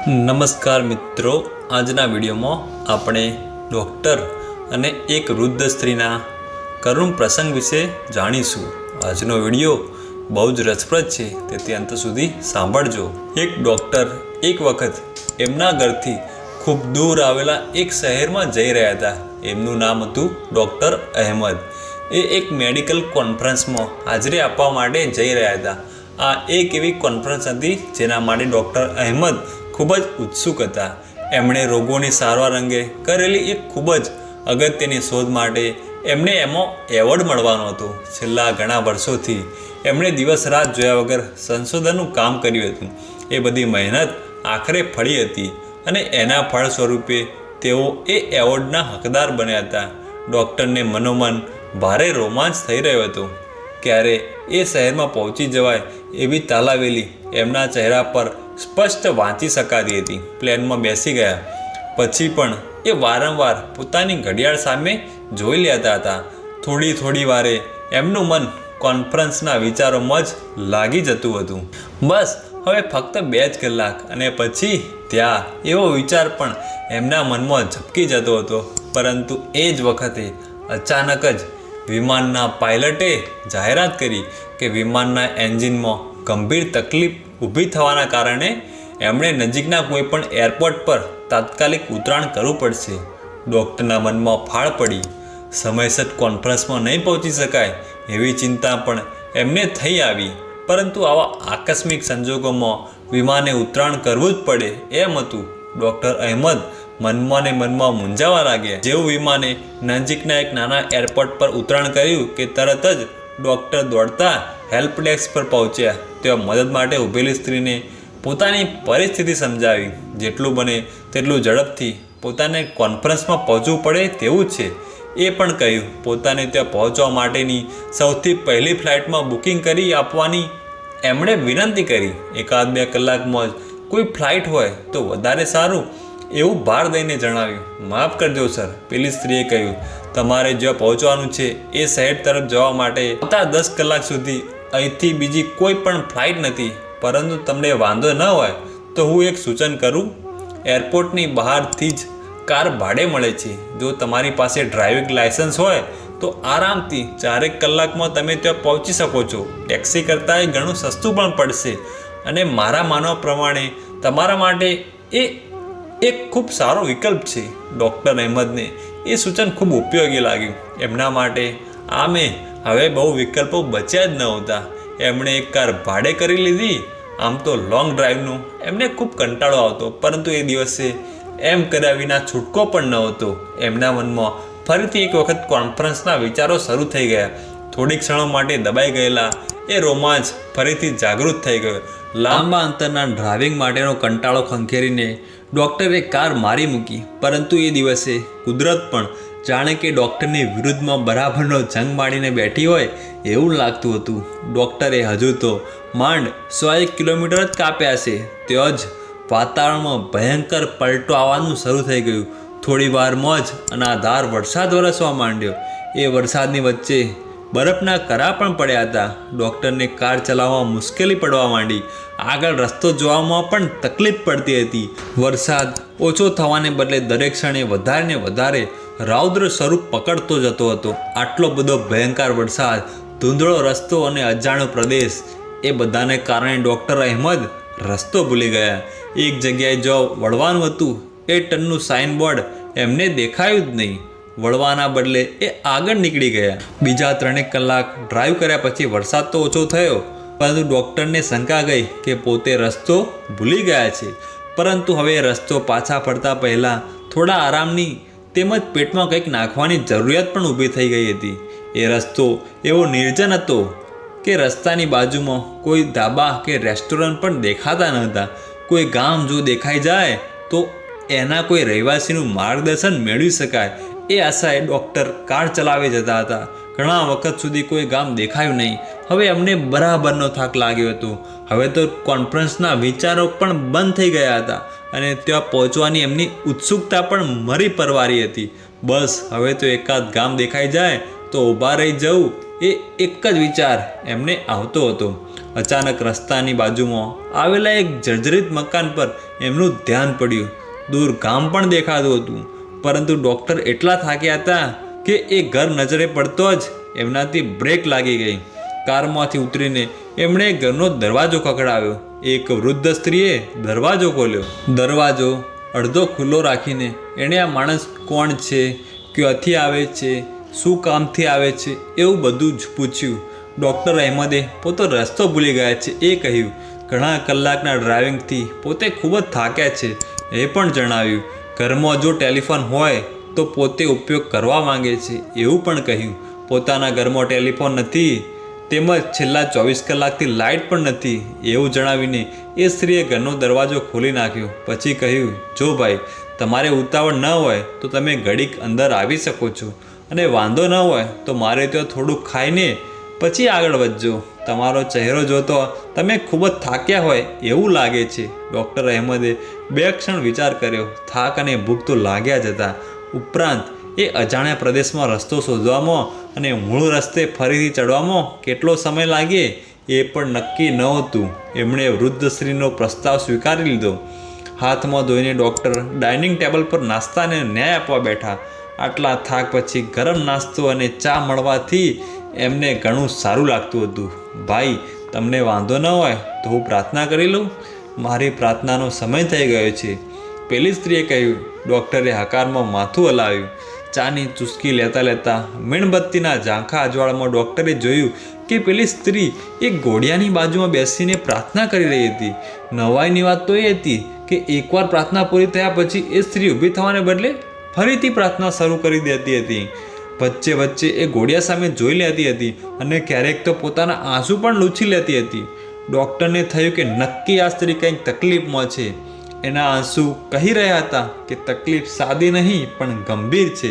નમસ્કાર મિત્રો, આજના વિડીયોમાં આપણે ડૉક્ટર અને એક વૃદ્ધ સ્ત્રીના કરુણ પ્રસંગ વિશે જાણીશું. આજનો વિડીયો બહુ જ રસપ્રદ છે, તેથી અંત સુધી સાંભળજો. એક ડૉક્ટર એક વખત એમના ઘરથી ખૂબ દૂર આવેલા એક શહેરમાં જઈ રહ્યા હતા. એમનું નામ હતું ડૉક્ટર અહેમદ. એ એક મેડિકલ કોન્ફરન્સમાં હાજરી આપવા માટે જઈ રહ્યા હતા. આ એક એવી કોન્ફરન્સ હતી જેના માટે ડૉક્ટર અહેમદ ખૂબ જ ઉત્સુક હતા. એમણે રોગોની સારવાર અંગે કરેલી એક ખૂબ જ અગત્યની શોધ માટે એમને એમાં એવોર્ડ મળવાનો હતો. છેલ્લા ઘણા વર્ષોથી એમણે દિવસ રાત જોયા વગર સંશોધનનું કામ કર્યું હતું. એ બધી મહેનત આખરે ફળી હતી અને એના ફળ સ્વરૂપે તેઓ એ એવોર્ડના હકદાર બન્યા હતા. ડૉક્ટરને મનોમન ભારે રોમાંચ થઈ રહ્યો હતો. ક્યારે એ શહેરમાં પહોંચી જવાય એવી તાલાવેલી એમના ચહેરા પર સ્પષ્ટ વાંચી શકાતી હતી. પ્લેનમાં બેસી ગયા પછી પણ એ વારંવાર પોતાની ઘડિયાળ સામે જોઈ લેતા હતા. થોડી વારે એમનું મન કોન્ફરન્સના વિચારોમાં જ લાગી જતું હતું. બસ હવે ફક્ત 2 જ કલાક અને પછી ત્યાં એવો વિચાર પણ એમના મનમાં ઝબકી જતો હતો. પરંતુ એ જ વખતે અચાનક જ વિમાનના પાયલટે જાહેરાત કરી કે વિમાનના એન્જિનમાં ગંભીર તકલીફ ઊભી થવાના કારણે એમણે નજીકના કોઈપણ એરપોર્ટ પર તાત્કાલિક ઉતરાણ કરવું પડશે. ડૉક્ટરના મનમાં ફાળ પડી. સમયસર કોન્ફરન્સમાં નહીં પહોંચી શકાય એવી ચિંતા પણ એમને થઈ આવી. પરંતુ આવા આકસ્મિક સંજોગોમાં વિમાને ઉતરાણ કરવું જ પડે એમ હતું. ડૉક્ટર અહેમદ મનમાં ને મનમાં મૂંઝાવા લાગ્યા. જેવું વિમાને નજીકના એક નાના એરપોર્ટ પર ઉતરાણ કર્યું કે તરત જ ડૉક્ટર દોડતા હેલ્પ ડેસ્ક પર પહોંચ્યા. તેઓ મદદ માટે ઊભેલી સ્ત્રીને પોતાની પરિસ્થિતિ સમજાવી. જેટલું બને તેટલું ઝડપથી પોતાને કોન્ફરન્સમાં પહોંચવું પડે તેવું છે એ પણ કહ્યું. પોતાને ત્યાં પહોંચવા માટેની સૌથી પહેલી ફ્લાઇટમાં બુકિંગ કરી આપવાની એમણે વિનંતી કરી. 1-2 કલાકમાં જ કોઈ ફ્લાઇટ હોય તો વધારે સારું એવું ભાર દઈને જણાવ્યું. માફ કરજો સર, પેલી સ્ત્રીએ કહ્યું. તમારે જ્યાં પહોંચવાનું છે એ શહેર તરફ જવા માટે આવતા 10 કલાક સુધી અહીંથી બીજી કોઈ પણ ફ્લાઇટ નથી. પરંતુ તમને વાંધો ન હોય તો હું એક સૂચન કરું. એરપોર્ટની બહારથી જ કાર ભાડે મળે છે. જો તમારી પાસે ડ્રાઇવિંગ લાયસન્સ હોય તો આરામથી 4 કલાકમાં તમે ત્યાં પહોંચી શકો છો. ટેક્સી કરતાં એ ઘણું સસ્તું પણ પડશે અને મારા માનવા પ્રમાણે તમારા માટે એ એક ખૂબ સારો વિકલ્પ છે. ડૉક્ટર અહેમદને એ સૂચન ખૂબ ઉપયોગી લાગ્યું. એમના માટે આમે હવે બહુ વિકલ્પો બચ્યા જ નહોતા. એમણે એક કાર ભાડે કરી લીધી. આમ તો લોંગ ડ્રાઈવનો એમને ખૂબ કંટાળો આવતો, પરંતુ એ દિવસે એમ કર્યા વિના છૂટકો પણ નહોતો. એમના મનમાં ફરીથી એક વખત કોન્ફરન્સના વિચારો શરૂ થઈ ગયા. થોડી ક્ષણો માટે દબાઈ ગયેલા એ રોમાંચ ફરીથી જાગૃત થઈ ગયો. લાંબા અંતરના ડ્રાઇવિંગ માટેનો કંટાળો ખંખેરીને ડૉક્ટરે કાર મારી મૂકી. પરંતુ એ દિવસે કુદરત પણ જાણે કે ડૉક્ટરની વિરુદ્ધમાં બરાબરનો જંગ માંડીને બેઠી હોય એવું લાગતું હતું. ડૉક્ટરે હજુ તો માંડ 100 કિલોમીટર જ કાપ્યા છે. ત્યાં જ વાતાવરણમાં ભયંકર પલટો આવવાનું શરૂ થઈ ગયું. થોડી વારમાં જ અનાધાર વરસાદ વરસવા માંડ્યો. એ વરસાદની વચ્ચે બરફના કરા પણ પડ્યા હતા. ડૉક્ટરને કાર ચલાવવામાં મુશ્કેલી પડવા માંડી. આગળ રસ્તો જોવામાં પણ તકલીફ પડતી હતી. વરસાદ ઓછો થવાને બદલે દરેક ક્ષણે વધારે ને વધારે રૌદ્ર સ્વરૂપ પકડતો જતો હતો. આટલો બધો ભયંકર વરસાદ, ધૂંધળો રસ્તો અને અજાણ્યો પ્રદેશ, એ બધાને કારણે ડૉક્ટર અહેમદ રસ્તો ભૂલી ગયા. એક જગ્યાએ જો વળવાનું હતું એ ટનનું સાઇનબોર્ડ એમને દેખાયું જ નહીં. વળવાના બદલે એ આગળ નીકળી ગયા. બીજા 3 કલાક ડ્રાઈવ કર્યા પછી વરસાદ તો ઓછો થયો, પરંતુ ડૉક્ટરને શંકા ગઈ કે પોતે રસ્તો ભૂલી ગયા છે. પરંતુ હવે રસ્તો પાછા ફરતા પહેલાં થોડા આરામની તેમજ પેટમાં કંઈક નાખવાની જરૂરિયાત પણ ઊભી થઈ ગઈ હતી. એ રસ્તો એવો નિર્જન હતો કે રસ્તાની બાજુમાં કોઈ ધાબા કે રેસ્ટોરન્ટ પણ દેખાતા ન હતા. કોઈ ગામ જો દેખાઈ જાય તો એના કોઈ રહેવાસીનું માર્ગદર્શન મેળવી શકાય એ આશાએ ડૉક્ટર કાર ચલાવી જતા હતા. ઘણા વખત સુધી કોઈ ગામ દેખાયું નહીં. હવે એમને બરાબરનો થાક લાગ્યો હતો. હવે તો કોન્ફરન્સના વિચારો પણ બંધ થઈ ગયા હતા અને ત્યાં પહોંચવાની એમની ઉત્સુકતા પણ મરી પરવારી હતી. બસ હવે તો એકાદ ગામ દેખાઈ જાય તો ઊભા રહી જવું, એ એક જ વિચાર એમને આવતો હતો. અચાનક રસ્તાની બાજુમાં આવેલા એક જર્જરિત મકાન પર એમનું ધ્યાન પડ્યું. દૂર ગામ પણ દેખાતું હતું, પરંતુ ડૉક્ટર એટલા થાક્યા હતા કે એ ઘર નજરે પડતો જ એમનાથી બ્રેક લાગી ગઈ. કારમાંથી ઉતરીને એમણે ઘરનો દરવાજો ખખડાવ્યો. એક વૃદ્ધ સ્ત્રીએ દરવાજો ખોલ્યો. દરવાજો અડધો ખુલ્લો રાખીને એણે આ માણસ કોણ છે, ક્યાંથી આવે છે, શું કામથી આવે છે, એવું બધું જ પૂછ્યું. ડૉક્ટર અહેમદે પોતે રસ્તો ભૂલી ગયા છે એ કહ્યું. ઘણા કલાકના ડ્રાઇવિંગથી પોતે ખૂબ જ થાક્યા છે એ પણ જણાવ્યું. ઘરમાં જો ટેલિફોન હોય તો પોતે ઉપયોગ કરવા માંગે છે એવું પણ કહ્યું. પોતાના ઘરમાં ટેલિફોન નથી, તેમજ છેલ્લા 24 કલાકથી લાઇટ પણ નથી એવું જણાવીને એ સ્ત્રીએ ઘરનો દરવાજો ખોલી નાખ્યો. પછી કહ્યું, જો ભાઈ, તમારે ઉતાવળ ન હોય તો તમે ઘડીક અંદર આવી શકો છો, અને વાંધો ન હોય તો મારે ત્યાં થોડુંક ખાઈને પછી આગળ વધજો. તમારો ચહેરો જોતો તમે ખૂબ જ થાક્યા હોય એવું લાગે છે. ડૉક્ટર અહેમદે 2 ક્ષણ વિચાર કર્યો. થાક અને ભૂખ તો લાગ્યા જ હતા, ઉપરાંત એ અજાણ્યા પ્રદેશમાં રસ્તો શોધવામાં અને મૂળ રસ્તે ફરીથી ચડવામાં કેટલો સમય લાગે એ પણ નક્કી નહોતું. એમણે વૃદ્ધ સ્ત્રીનો પ્રસ્તાવ સ્વીકારી લીધો. હાથમાં ધોઈને ડૉક્ટર ડાઇનિંગ ટેબલ પર નાસ્તાને ન્યાય આપવા બેઠા. આટલા થાક પછી ગરમ નાસ્તો અને ચા મળવાથી એમને ઘણું સારું લાગતું હતું. ભાઈ, તમને વાંધો ન હોય તો હું પ્રાર્થના કરી લઉં? મારી પ્રાર્થનાનો સમય થઈ ગયો છે, પેલી સ્ત્રીએ કહ્યું. ડૉક્ટરે હકારમાં માથું હલાવ્યું. ચાની ચૂસકી લેતા લેતા મીણબત્તીના ઝાંખા અજવાળામાં ડૉક્ટરે જોયું કે પેલી સ્ત્રી એક ઘોડિયાની બાજુમાં બેસીને પ્રાર્થના કરી રહી હતી. નવાઈની વાત તો એ હતી કે એકવાર પ્રાર્થના પૂરી થયા પછી એ સ્ત્રી ઊભી થવાને બદલે ફરીથી પ્રાર્થના શરૂ કરી દેતી હતી. વચ્ચે વચ્ચે એ ઘોડિયા સામે જોઈ લેતી હતી અને ક્યારેક તો પોતાના આંસુ પણ લૂછી લેતી હતી. ડૉક્ટરને થયું કે નક્કી આ સ્ત્રી કંઈક તકલીફમાં છે. એના આંસુ કહી રહ્યા હતા કે તકલીફ સાદી નહીં પણ ગંભીર છે.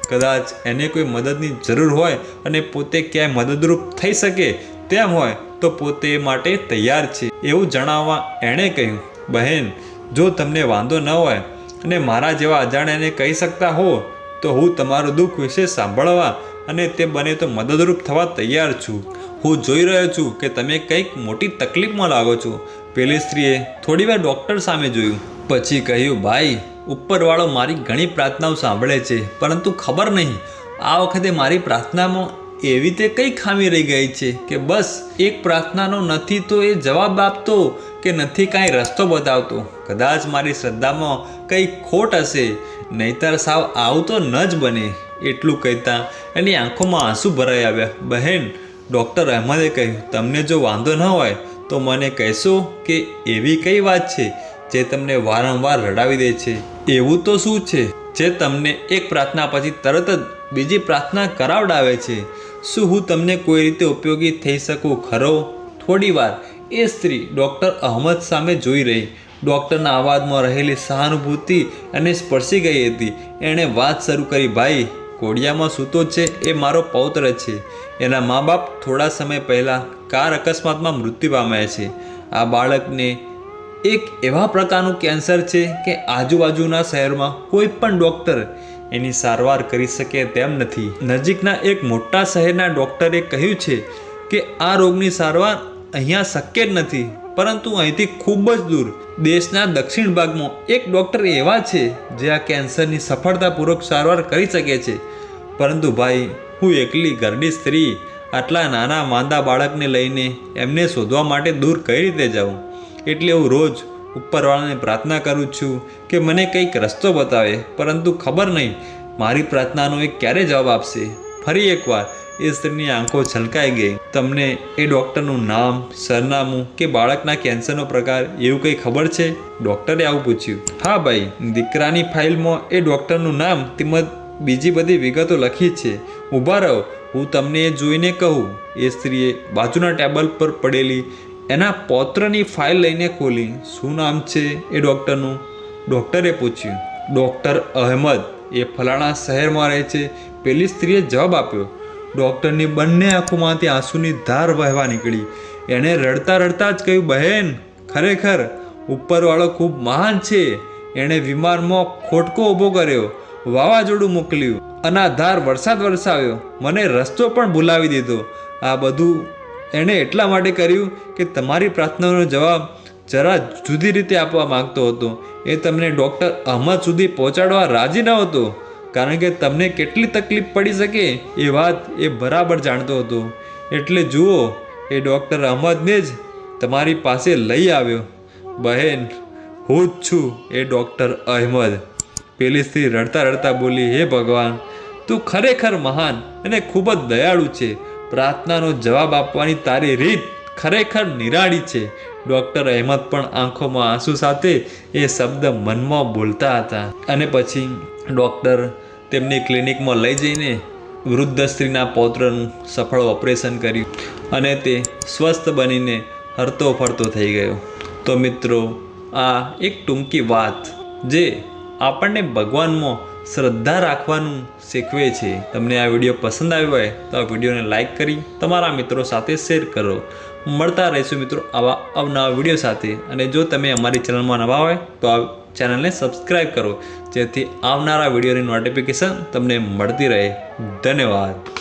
કદાચ એને કોઈ મદદની જરૂર હોય અને પોતે ક્યાંય મદદરૂપ થઈ શકે તેમ હોય તો પોતે એ માટે તૈયાર છે એવું જણાવવા એણે કહ્યું. બહેન, જો તમને વાંધો ન હોય અને મારા જેવા અજાણ્યાને કહી શકતા હો તો હું તમારું દુઃખ વિશે સાંભળવા અને તે બને તો મદદરૂપ થવા તૈયાર છું. હું જોઈ રહ્યો છું કે તમે કંઈક મોટી તકલીફમાં લાગો છો. પેલી સ્ત્રીએ થોડીવાર ડૉક્ટર સામે જોયું, પછી કહ્યું, ભાઈ, ઉપરવાળો મારી ઘણી પ્રાર્થનાઓ સાંભળે છે, પરંતુ ખબર નહીં આ વખતે મારી પ્રાર્થનામાં એવી તે કઈ ખામી રહી ગઈ છે કે બસ એક પ્રાર્થનાનો નથી તો એ જવાબ આપતો કે નથી કાંઈ રસ્તો બતાવતો. કદાચ મારી શ્રદ્ધામાં કંઈ ખોટ હશે, નહીતર સાવ આવું તો ન જ બને. એટલું કહેતા એની આંખોમાં આંસુ ભરાઈ આવ્યા. બહેન, ડૉક્ટર અહેમદે કહ્યું, તમને જો વાંધો ન હોય તો મને કહેશો કે એવી કઈ વાત છે જે તમને વારંવાર રડાવી દે છે? એવું તો શું છે જે તમને એક પ્રાર્થના પછી તરત જ બીજી પ્રાર્થના કરાવડાવે છે? શું હું તમને કોઈ રીતે ઉપયોગી થઈ શકું ખરો? થોડીવાર એ સ્ત્રી ડૉક્ટર અહેમદ સામે જોઈ રહી. ડૉક્ટરના અવાજમાં રહેલી સહાનુભૂતિ એને સ્પર્શી ગઈ હતી. એણે વાત શરૂ કરી, ભાઈ, ઘોડિયામાં સૂતો છે એ મારો પૌત્ર છે. એના મા બાપ થોડા સમય પહેલાં કાર અકસ્માતમાં મૃત્યુ પામ્યા છે. આ બાળકને એક એવા પ્રકારનું કેન્સર છે કે આજુબાજુના શહેરમાં કોઈ પણ ડૉક્ટર એની સારવાર કરી શકે તેમ નથી. નજીકના એક મોટા શહેરના ડૉક્ટરે કહ્યું છે કે આ રોગની સારવાર અહીંયા શક્ય જ નથી, પરંતુ અહીંથી ખૂબ જ દૂર દેશના દક્ષિણ ભાગમાં એક ડૉક્ટર એવા છે જે આ કેન્સરની સફળતાપૂર્વક સારવાર કરી શકે છે. પરંતુ ભાઈ, હું એકલી ઘરડી સ્ત્રી આટલા નાના માંદા બાળકને લઈને એમને શોધવા માટે દૂર કઈ રીતે જાઉં? એટલે હું રોજ ઉપરવાળાને પ્રાર્થના કરું છું કે મને કંઈક રસ્તો બતાવે, પરંતુ ખબર નહીં મારી પ્રાર્થનાનો એ ક્યારે જવાબ આપશે. ફરી એકવાર એ સ્ત્રીની આંખો છલકાઈ ગઈ. તમને એ ડૉક્ટરનું નામ, સરનામું કે બાળકના કેન્સરનો પ્રકાર એવું કંઈ ખબર છે? ડૉક્ટરે આવું પૂછ્યું. હા ભાઈ, દીકરાની ફાઇલમાં એ ડૉક્ટરનું નામ તેમજ બીજી બધી વિગતો લખી છે. ઊભા રહો, હું તમને એ જોઈને કહું. એ સ્ત્રીએ બાજુના ટેબલ પર પડેલી એના પૌત્રની ફાઇલ લઈને ખોલી. શું નામ છે એ ડૉક્ટરનું? ડૉક્ટરે પૂછ્યું. ડૉક્ટર અહેમદ, એ ફલાણા શહેરમાં રહે છે, પેલી સ્ત્રીએ જવાબ આપ્યો. ડૉક્ટરની બંને આંખોમાંથી આંસુની ધાર વહેવા નીકળી. એણે રડતા રડતા જ કહ્યું, બહેન, ખરેખર ઉપરવાળો ખૂબ મહાન છે. એણે વિમાનમાં ખોટકો ઊભો કર્યો, વાવાઝોડું મોકલ્યું, અનાધાર વરસાદ વરસાવ્યો, મને રસ્તો પણ ભૂલાવી દીધો. આ બધું એણે એટલા માટે કર્યું કે તમારી પ્રાર્થનાનો જવાબ જરા જુદી રીતે આપવા માંગતો હતો. એ તમને ડૉક્ટર અહમદ સુધી પહોંચાડવા રાજી ન હતો, કારણ કે તમને કેટલી તકલીફ પડી શકે એ વાત એ બરાબર જાણતો હતો. એટલે જુઓ, એ ડૉક્ટર અહમદને જ તમારી પાસે લઈ આવ્યો. બહેન, હું જ છું એ ડૉક્ટર અહેમદ. પેલી સ્ત્રી રડતા રડતા બોલી, હે ભગવાન, તું ખરેખર મહાન અને ખૂબ જ દયાળુ છે. પ્રાર્થનાનો જવાબ આપવાની તારી રીત ખરેખર નિરાળી છે. ડૉક્ટર અહેમદ પણ આંખોમાં આંસુ સાથે એ શબ્દ મનમાં બોલતા હતા. અને પછી ડૉક્ટર તેમની ક્લિનિકમાં લઈ જઈને વૃદ્ધ સ્ત્રીના પૌત્રનું સફળ ઓપરેશન કર્યું અને તે સ્વસ્થ બનીને હરતો ફરતો થઈ ગયો. તો મિત્રો, આ એક ટૂંકી વાત જે આપણને ભગવાનમાં શ્રદ્ધા રાખવાનું શીખવે છે. તમને આ વિડીયો પસંદ આવ્યો હોય તો આ વિડીયોને લાઈક કરી તમારા મિત્રો સાથે શેર કરો. મળતા રહીશું મિત્રો આવા અવનવા વિડીયો સાથે. અને જો તમે અમારી ચેનલમાં નવા હોય તો આ ચેનલને સબસ્ક્રાઈબ કરો, જેથી આવનારા વિડીયોની નોટિફિકેશન તમને મળતી રહે. ધન્યવાદ.